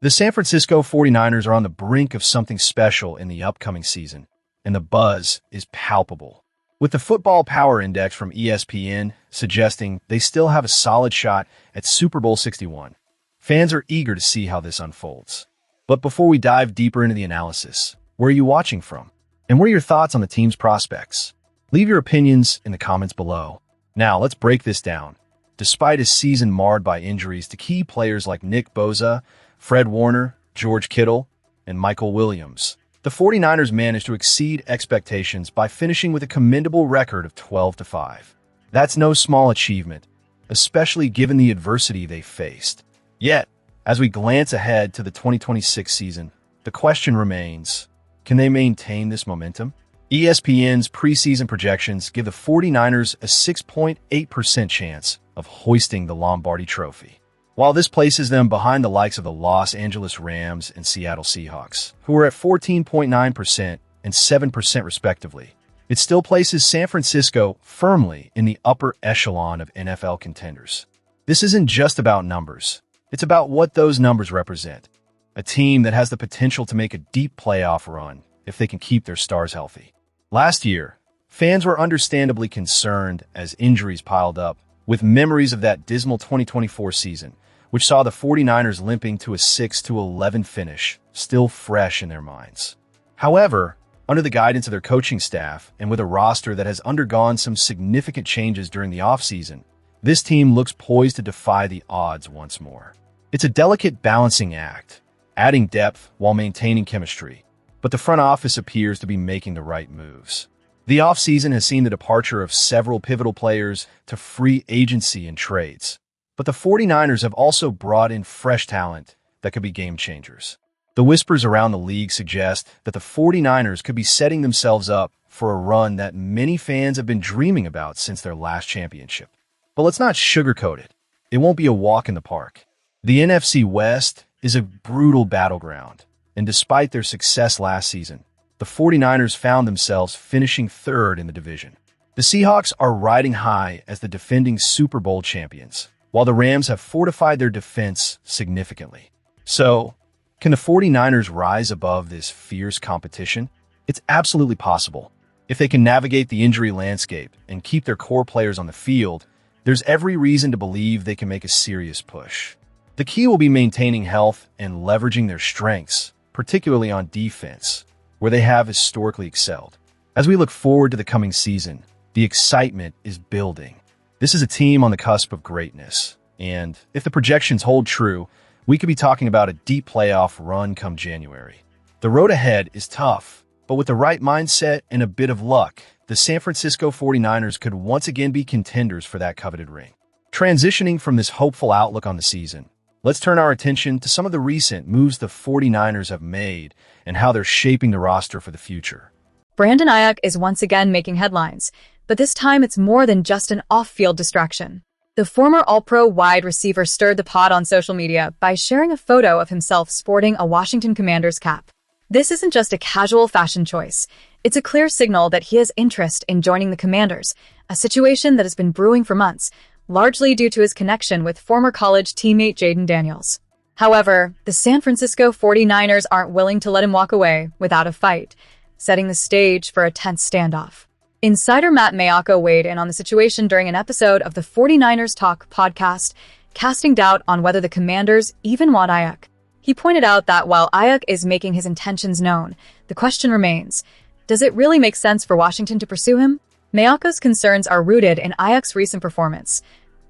The San Francisco 49ers are on the brink of something special in the upcoming season, and the buzz is palpable. With the Football Power Index from ESPN suggesting they still have a solid shot at Super Bowl LXI, fans are eager to see how this unfolds. But before we dive deeper into the analysis, where are you watching from? And what are your thoughts on the team's prospects? Leave your opinions in the comments below. Now, let's break this down. Despite a season marred by injuries to key players like Nick Bosa, Fred Warner, George Kittle, and Michael Williams, the 49ers managed to exceed expectations by finishing with a commendable record of 12-5. That's no small achievement, especially given the adversity they faced. Yet, as we glance ahead to the 2026 season, the question remains, can they maintain this momentum? ESPN's preseason projections give the 49ers a 6.8% chance of hoisting the Lombardi Trophy. While this places them behind the likes of the Los Angeles Rams and Seattle Seahawks, who are at 14.9% and 7% respectively, it still places San Francisco firmly in the upper echelon of NFL contenders. This isn't just about numbers. It's about what those numbers represent. A team that has the potential to make a deep playoff run if they can keep their stars healthy. Last year, fans were understandably concerned as injuries piled up, with memories of that dismal 2024 season, which saw the 49ers limping to a 6-11 finish, still fresh in their minds. However, under the guidance of their coaching staff and with a roster that has undergone some significant changes during the offseason, this team looks poised to defy the odds once more. It's a delicate balancing act, adding depth while maintaining chemistry, but the front office appears to be making the right moves. The offseason has seen the departure of several pivotal players to free agency and trades, but the 49ers have also brought in fresh talent that could be game changers. The whispers around the league suggest that the 49ers could be setting themselves up for a run that many fans have been dreaming about since their last championship. But let's not sugarcoat it. It won't be a walk in the park. The NFC West is a brutal battleground, and despite their success last season, the 49ers found themselves finishing third in the division. The Seahawks are riding high as the defending Super Bowl champions, while the Rams have fortified their defense significantly. So, can the 49ers rise above this fierce competition? It's absolutely possible. If they can navigate the injury landscape and keep their core players on the field, there's every reason to believe they can make a serious push. The key will be maintaining health and leveraging their strengths, particularly on defense, where they have historically excelled. As we look forward to the coming season, the excitement is building. This is a team on the cusp of greatness, and if the projections hold true, we could be talking about a deep playoff run come January. The road ahead is tough, but with the right mindset and a bit of luck, the San Francisco 49ers could once again be contenders for that coveted ring. Transitioning from this hopeful outlook on the season, let's turn our attention to some of the recent moves the 49ers have made and how they're shaping the roster for the future. Brandon Aiyuk is once again making headlines, but this time it's more than just an off-field distraction. The former All-Pro wide receiver stirred the pot on social media by sharing a photo of himself sporting a Washington Commanders cap. This isn't just a casual fashion choice. It's a clear signal that he has interest in joining the Commanders, a situation that has been brewing for months, largely due to his connection with former college teammate Jaden Daniels. However, the San Francisco 49ers aren't willing to let him walk away without a fight, setting the stage for a tense standoff. Insider Matt Maiocco weighed in on the situation during an episode of the 49ers Talk podcast, casting doubt on whether the Commanders even want Aiyuk. He pointed out that while Aiyuk is making his intentions known, the question remains, does it really make sense for Washington to pursue him? Maiocco's concerns are rooted in Aiyuk's recent performance,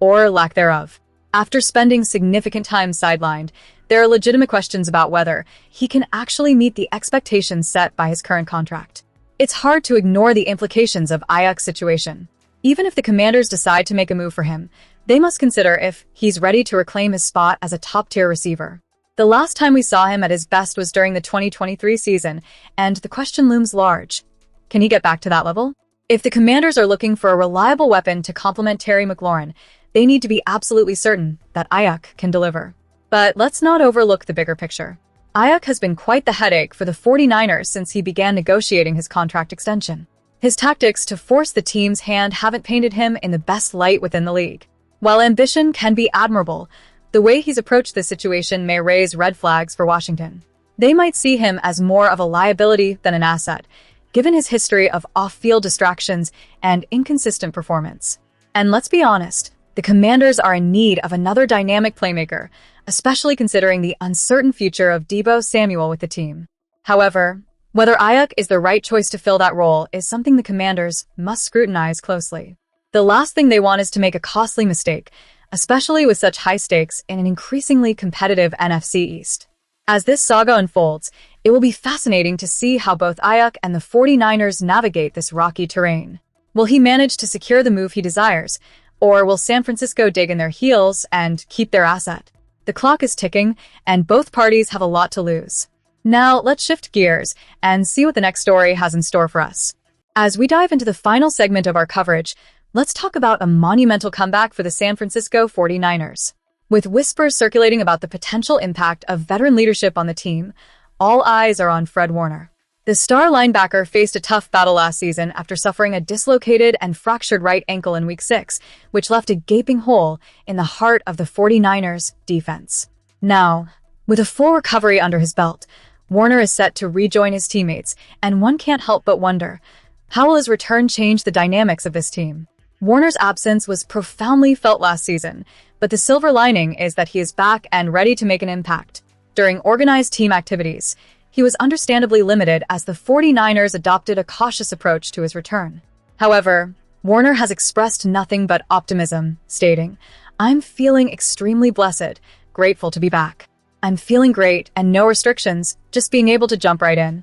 or lack thereof. After spending significant time sidelined, there are legitimate questions about whether he can actually meet the expectations set by his current contract. It's hard to ignore the implications of Aiyuk's situation. Even if the Commanders decide to make a move for him, they must consider if he's ready to reclaim his spot as a top-tier receiver. The last time we saw him at his best was during the 2023 season, and the question looms large. Can he get back to that level? If the Commanders are looking for a reliable weapon to complement Terry McLaurin, they need to be absolutely certain that Aiyuk can deliver. But let's not overlook the bigger picture. Aiyuk has been quite the headache for the 49ers since he began negotiating his contract extension. His tactics to force the team's hand haven't painted him in the best light within the league. While ambition can be admirable, The way he's approached this situation may raise red flags for Washington. They might see him as more of a liability than an asset, given his history of off-field distractions and inconsistent performance. And let's be honest, the Commanders are in need of another dynamic playmaker, especially considering the uncertain future of Deebo Samuel with the team. However, whether Aiyuk is the right choice to fill that role is something the Commanders must scrutinize closely. The last thing they want is to make a costly mistake, especially with such high stakes in an increasingly competitive NFC East. As this saga unfolds, it will be fascinating to see how both Aiyuk and the 49ers navigate this rocky terrain. Will he manage to secure the move he desires, or will San Francisco dig in their heels and keep their asset? The clock is ticking, and both parties have a lot to lose. Now, let's shift gears and see what the next story has in store for us. As we dive into the final segment of our coverage, let's talk about a monumental comeback for the San Francisco 49ers. With whispers circulating about the potential impact of veteran leadership on the team, all eyes are on Fred Warner. The star linebacker faced a tough battle last season after suffering a dislocated and fractured right ankle in Week 6, which left a gaping hole in the heart of the 49ers' defense. Now, with a full recovery under his belt, Warner is set to rejoin his teammates, and one can't help but wonder, how will his return change the dynamics of this team? Warner's absence was profoundly felt last season, but the silver lining is that he is back and ready to make an impact. During organized team activities, he was understandably limited as the 49ers adopted a cautious approach to his return. However, Warner has expressed nothing but optimism, stating, "I'm feeling extremely blessed, grateful to be back. I'm feeling great and no restrictions, just being able to jump right in."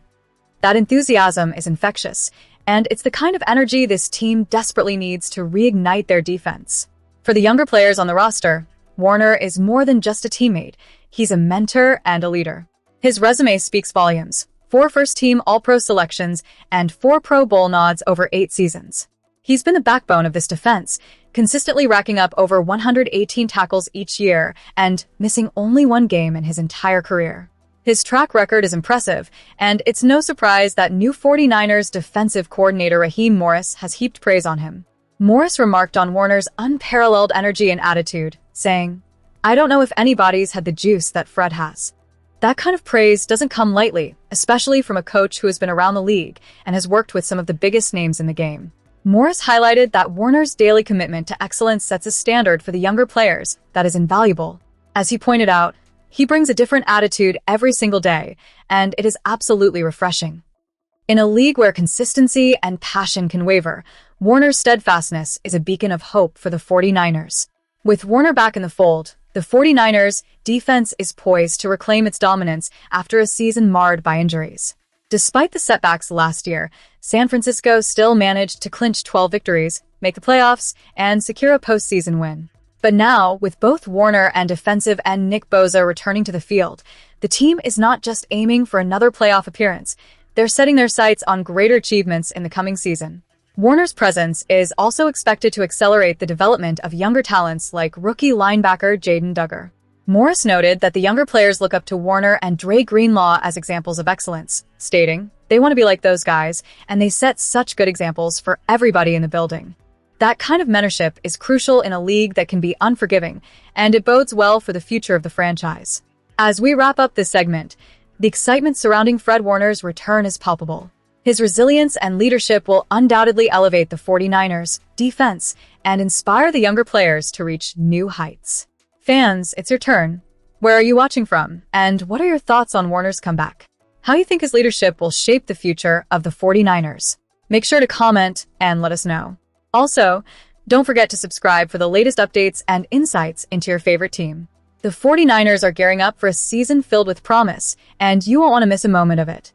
That enthusiasm is infectious, and it's the kind of energy this team desperately needs to reignite their defense. For the younger players on the roster, Warner is more than just a teammate. He's a mentor and a leader. His resume speaks volumes: 4 first-team All-Pro selections and 4 Pro Bowl nods over 8 seasons. He's been the backbone of this defense, consistently racking up over 118 tackles each year and missing only 1 game in his entire career. His track record is impressive, and it's no surprise that new 49ers defensive coordinator Raheem Morris has heaped praise on him. Morris remarked on Warner's unparalleled energy and attitude, saying, "I don't know if anybody's had the juice that Fred has." That kind of praise doesn't come lightly, especially from a coach who has been around the league and has worked with some of the biggest names in the game. Morris highlighted that Warner's daily commitment to excellence sets a standard for the younger players that is invaluable. As he pointed out, he brings a different attitude every single day, and it is absolutely refreshing. In a league where consistency and passion can waver, Warner's steadfastness is a beacon of hope for the 49ers. With Warner back in the fold, the 49ers' defense is poised to reclaim its dominance after a season marred by injuries. Despite the setbacks last year, San Francisco still managed to clinch 12 victories, make the playoffs, and secure a postseason win. But now, with both Warner and defensive end Nick Bosa returning to the field, the team is not just aiming for another playoff appearance. They're setting their sights on greater achievements in the coming season. Warner's presence is also expected to accelerate the development of younger talents like rookie linebacker Jaden Duggar. Morris noted that the younger players look up to Warner and Dre Greenlaw as examples of excellence, stating, "They want to be like those guys, and they set such good examples for everybody in the building." That kind of mentorship is crucial in a league that can be unforgiving, and it bodes well for the future of the franchise. As we wrap up this segment, the excitement surrounding Fred Warner's return is palpable. His resilience and leadership will undoubtedly elevate the 49ers' defense and inspire the younger players to reach new heights. Fans, it's your turn. Where are you watching from? And what are your thoughts on Warner's comeback? How do you think his leadership will shape the future of the 49ers? Make sure to comment and let us know. Also, don't forget to subscribe for the latest updates and insights into your favorite team. The 49ers are gearing up for a season filled with promise, and you won't want to miss a moment of it.